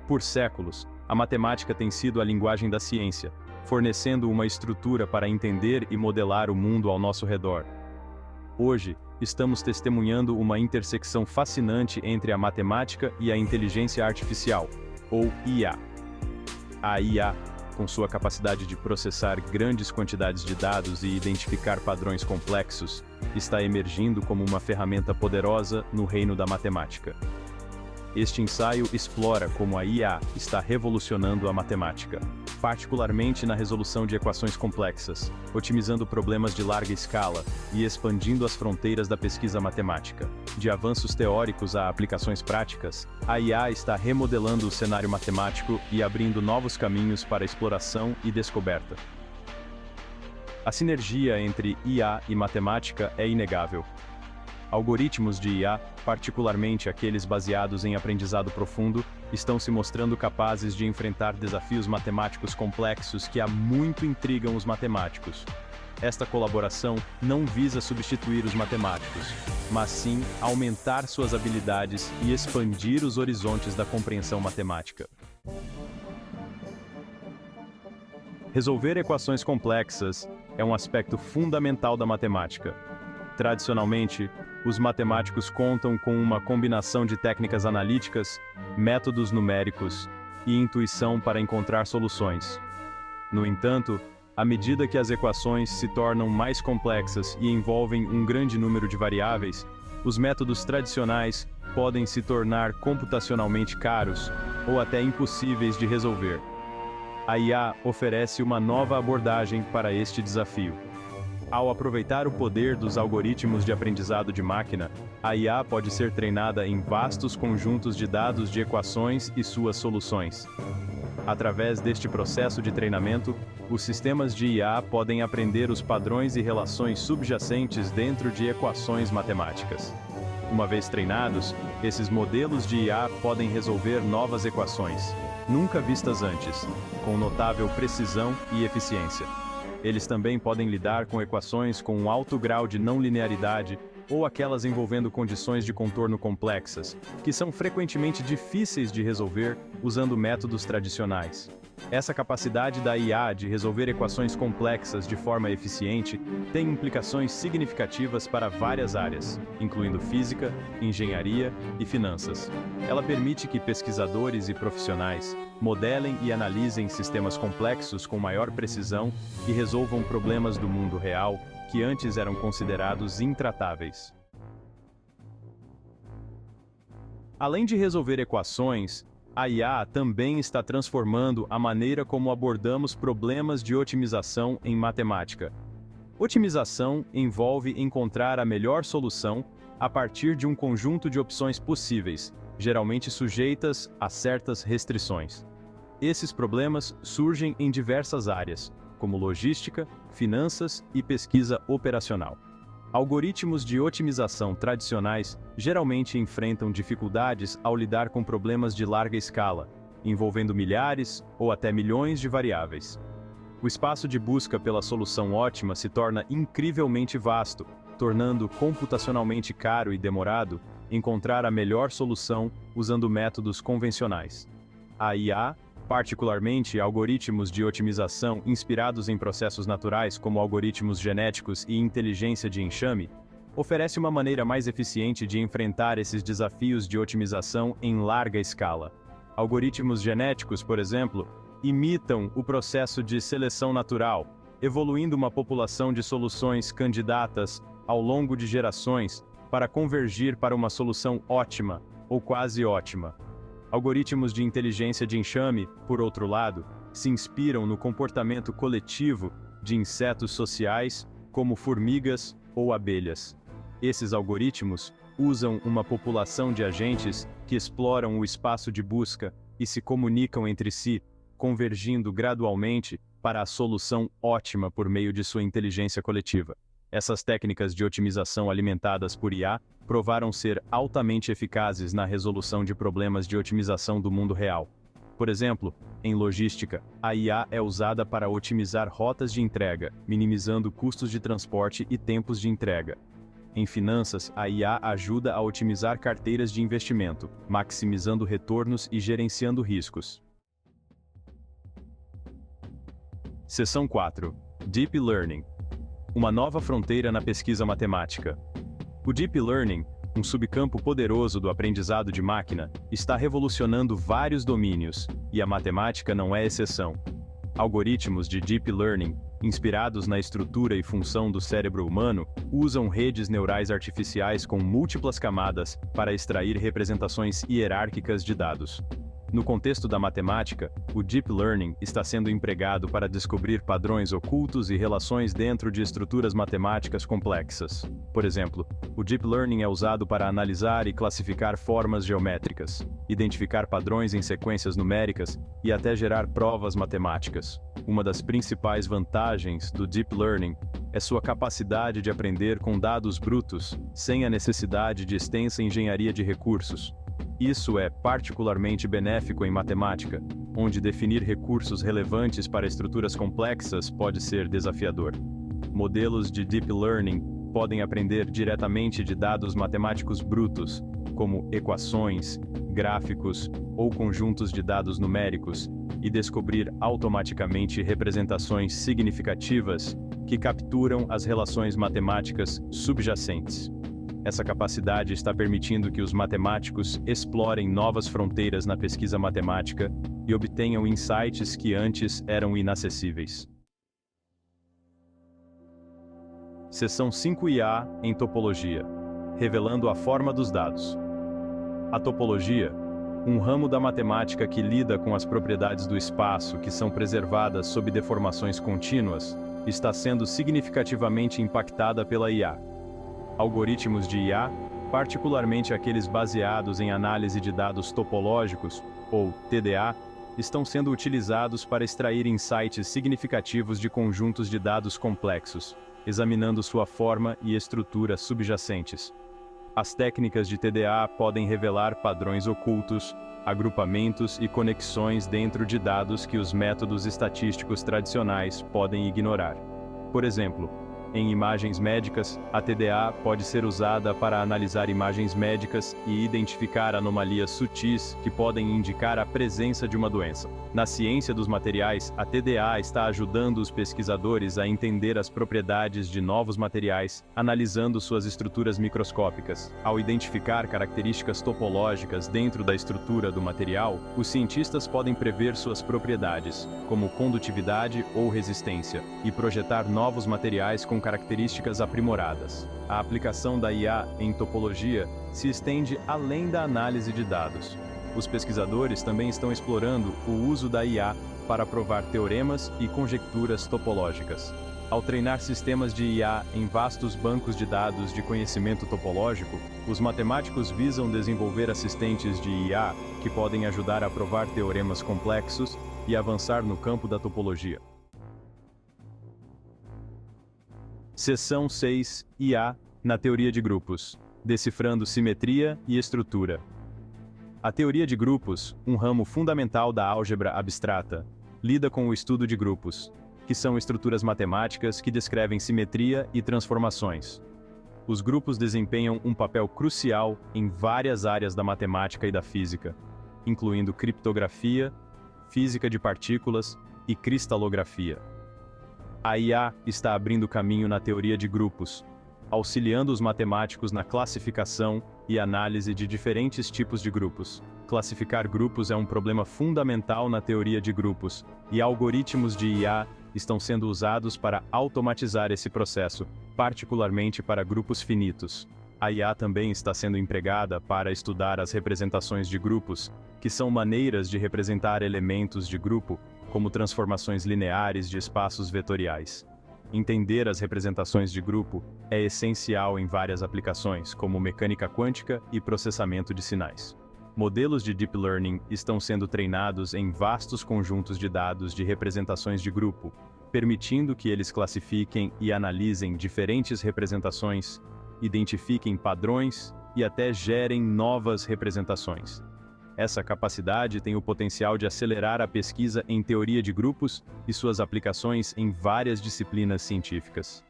Por séculos, a matemática tem sido a linguagem da ciência, fornecendo uma estrutura para entender e modelar o mundo ao nosso redor. Hoje, estamos testemunhando uma intersecção fascinante entre a matemática e a inteligência artificial, ou IA. A IA, com sua capacidade de processar grandes quantidades de dados e identificar padrões complexos, está emergindo como uma ferramenta poderosa no reino da matemática. Este ensaio explora como a IA está revolucionando a matemática, particularmente na resolução de equações complexas, otimizando problemas de larga escala e expandindo as fronteiras da pesquisa matemática. De avanços teóricos a aplicações práticas, a IA está remodelando o cenário matemático e abrindo novos caminhos para exploração e descoberta. A sinergia entre IA e matemática é inegável. Algoritmos de IA, particularmente aqueles baseados em aprendizado profundo, estão se mostrando capazes de enfrentar desafios matemáticos complexos que há muito intrigam os matemáticos. Esta colaboração não visa substituir os matemáticos, mas sim aumentar suas habilidades e expandir os horizontes da compreensão matemática. Resolver equações complexas é um aspecto fundamental da matemática. Tradicionalmente, os matemáticos contam com uma combinação de técnicas analíticas, métodos numéricos e intuição para encontrar soluções. No entanto, à medida que as equações se tornam mais complexas e envolvem um grande número de variáveis, os métodos tradicionais podem se tornar computacionalmente caros ou até impossíveis de resolver. A IA oferece uma nova abordagem para este desafio. Ao aproveitar o poder dos algoritmos de aprendizado de máquina, a IA pode ser treinada em vastos conjuntos de dados de equações e suas soluções. Através deste processo de treinamento, os sistemas de IA podem aprender os padrões e relações subjacentes dentro de equações matemáticas. Uma vez treinados, esses modelos de IA podem resolver novas equações, nunca vistas antes, com notável precisão e eficiência. Eles também podem lidar com equações com um alto grau de não linearidade ou aquelas envolvendo condições de contorno complexas, que são frequentemente difíceis de resolver usando métodos tradicionais. Essa capacidade da IA de resolver equações complexas de forma eficiente tem implicações significativas para várias áreas, incluindo física, engenharia e finanças. Ela permite que pesquisadores e profissionais modelem e analisem sistemas complexos com maior precisão e resolvam problemas do mundo real que antes eram considerados intratáveis. Além de resolver equações, a IA também está transformando a maneira como abordamos problemas de otimização em matemática. Otimização envolve encontrar a melhor solução a partir de um conjunto de opções possíveis, geralmente sujeitas a certas restrições. Esses problemas surgem em diversas áreas, como logística, finanças e pesquisa operacional. Algoritmos de otimização tradicionais geralmente enfrentam dificuldades ao lidar com problemas de larga escala, envolvendo milhares ou até milhões de variáveis. O espaço de busca pela solução ótima se torna incrivelmente vasto, tornando computacionalmente caro e demorado encontrar a melhor solução usando métodos convencionais. A IA, particularmente algoritmos de otimização inspirados em processos naturais como algoritmos genéticos e inteligência de enxame, oferece uma maneira mais eficiente de enfrentar esses desafios de otimização em larga escala. Algoritmos genéticos, por exemplo, imitam o processo de seleção natural, evoluindo uma população de soluções candidatas ao longo de gerações para convergir para uma solução ótima ou quase ótima. Algoritmos de inteligência de enxame, por outro lado, se inspiram no comportamento coletivo de insetos sociais, como formigas ou abelhas. Esses algoritmos usam uma população de agentes que exploram o espaço de busca e se comunicam entre si, convergindo gradualmente para a solução ótima por meio de sua inteligência coletiva. Essas técnicas de otimização alimentadas por IA provaram ser altamente eficazes na resolução de problemas de otimização do mundo real. Por exemplo, em logística, a IA é usada para otimizar rotas de entrega, minimizando custos de transporte e tempos de entrega. Em finanças, a IA ajuda a otimizar carteiras de investimento, maximizando retornos e gerenciando riscos. Seção 4. Deep Learning. Uma nova fronteira na pesquisa matemática. O Deep Learning, um subcampo poderoso do aprendizado de máquina, está revolucionando vários domínios, e a matemática não é exceção. Algoritmos de Deep Learning, inspirados na estrutura e função do cérebro humano, usam redes neurais artificiais com múltiplas camadas para extrair representações hierárquicas de dados. No contexto da matemática, o Deep Learning está sendo empregado para descobrir padrões ocultos e relações dentro de estruturas matemáticas complexas. Por exemplo, o Deep Learning é usado para analisar e classificar formas geométricas, identificar padrões em sequências numéricas e até gerar provas matemáticas. Uma das principais vantagens do Deep Learning é sua capacidade de aprender com dados brutos, sem a necessidade de extensa engenharia de recursos. Isso é particularmente benéfico em matemática, onde definir recursos relevantes para estruturas complexas pode ser desafiador. Modelos de Deep Learning podem aprender diretamente de dados matemáticos brutos, como equações, gráficos ou conjuntos de dados numéricos, e descobrir automaticamente representações significativas que capturam as relações matemáticas subjacentes. Essa capacidade está permitindo que os matemáticos explorem novas fronteiras na pesquisa matemática e obtenham insights que antes eram inacessíveis. Seção 5IA em topologia, revelando a forma dos dados. A topologia, um ramo da matemática que lida com as propriedades do espaço que são preservadas sob deformações contínuas, está sendo significativamente impactada pela IA. Algoritmos de IA, particularmente aqueles baseados em análise de dados topológicos, ou TDA, estão sendo utilizados para extrair insights significativos de conjuntos de dados complexos, examinando sua forma e estrutura subjacentes. As técnicas de TDA podem revelar padrões ocultos, agrupamentos e conexões dentro de dados que os métodos estatísticos tradicionais podem ignorar. Por exemplo, em imagens médicas, a TDA pode ser usada para analisar imagens médicas e identificar anomalias sutis que podem indicar a presença de uma doença. Na ciência dos materiais, a TDA está ajudando os pesquisadores a entender as propriedades de novos materiais, analisando suas estruturas microscópicas. Ao identificar características topológicas dentro da estrutura do material, os cientistas podem prever suas propriedades, como condutividade ou resistência, e projetar novos materiais com características aprimoradas. A aplicação da IA em topologia se estende além da análise de dados. Os pesquisadores também estão explorando o uso da IA para provar teoremas e conjecturas topológicas. Ao treinar sistemas de IA em vastos bancos de dados de conhecimento topológico, os matemáticos visam desenvolver assistentes de IA que podem ajudar a provar teoremas complexos e avançar no campo da topologia. Seção 6, IA, na teoria de grupos, decifrando simetria e estrutura. A teoria de grupos, um ramo fundamental da álgebra abstrata, lida com o estudo de grupos, que são estruturas matemáticas que descrevem simetria e transformações. Os grupos desempenham um papel crucial em várias áreas da matemática e da física, incluindo criptografia, física de partículas e cristalografia. A IA está abrindo caminho na teoria de grupos, auxiliando os matemáticos na classificação e análise de diferentes tipos de grupos. Classificar grupos é um problema fundamental na teoria de grupos, e algoritmos de IA estão sendo usados para automatizar esse processo, particularmente para grupos finitos. A IA também está sendo empregada para estudar as representações de grupos, que são maneiras de representar elementos de grupo, como transformações lineares de espaços vetoriais. Entender as representações de grupo é essencial em várias aplicações, como mecânica quântica e processamento de sinais. Modelos de Deep Learning estão sendo treinados em vastos conjuntos de dados de representações de grupo, permitindo que eles classifiquem e analisem diferentes representações, identifiquem padrões e até gerem novas representações. Essa capacidade tem o potencial de acelerar a pesquisa em teoria de grupos e suas aplicações em várias disciplinas científicas.